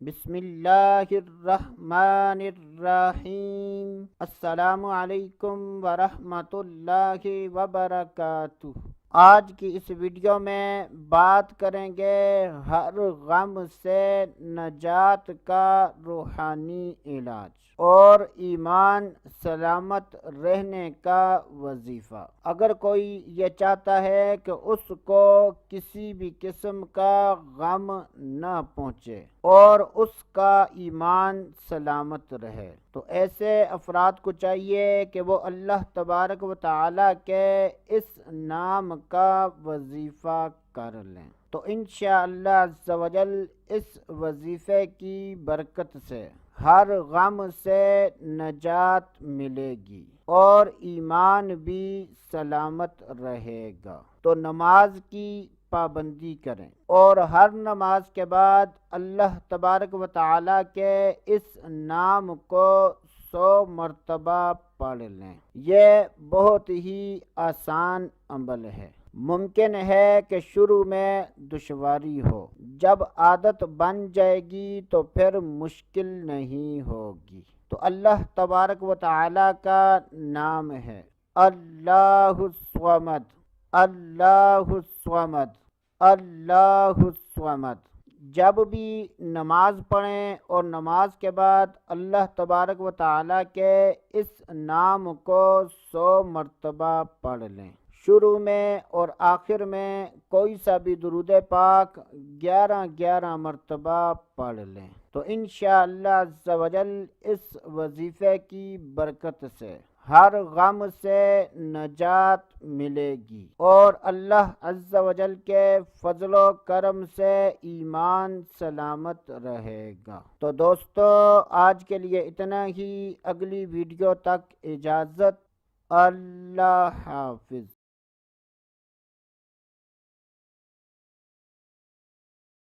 بسم اللہ الرحمن الرحیم۔ السلام علیکم ورحمۃ اللہ وبرکاتہ۔ آج کی اس ویڈیو میں بات کریں گے ہر غم سے نجات کا روحانی علاج اور ایمان سلامت رہنے کا وظیفہ۔ اگر کوئی یہ چاہتا ہے کہ اس کو کسی بھی قسم کا غم نہ پہنچے اور اس کا ایمان سلامت رہے، تو ایسے افراد کو چاہیے کہ وہ اللہ تبارک و تعالیٰ کے اس نام کا وظیفہ کر لیں، تو انشاءاللہ عز و جل اس وظیفے کی برکت سے ہر غم سے نجات ملے گی اور ایمان بھی سلامت رہے گا۔ تو نماز کی پابندی کریں اور ہر نماز کے بعد اللہ تبارک و تعالیٰ کے اس نام کو 100 مرتبہ پڑھ لیں۔ یہ بہت ہی آسان عمل ہے۔ ممکن ہے کہ شروع میں دشواری ہو، جب عادت بن جائے گی تو پھر مشکل نہیں ہوگی۔ تو اللہ تبارک و تعالیٰ کا نام ہے اللہ الصمد، اللہ الصمد، اللہ الصمد۔ جب بھی نماز پڑھیں اور نماز کے بعد اللہ تبارک و تعالیٰ کے اس نام کو 100 مرتبہ پڑھ لیں۔ شروع میں اور آخر میں کوئی سا بھی درود پاک 11 مرتبہ پڑھ لیں، تو انشاءاللہ عز و جل اس وظیفے کی برکت سے ہر غم سے نجات ملے گی اور اللہ عز و جل کے فضل و کرم سے ایمان سلامت رہے گا۔ تو دوستو، آج کے لیے اتنا ہی۔ اگلی ویڈیو تک اجازت۔ اللہ حافظ۔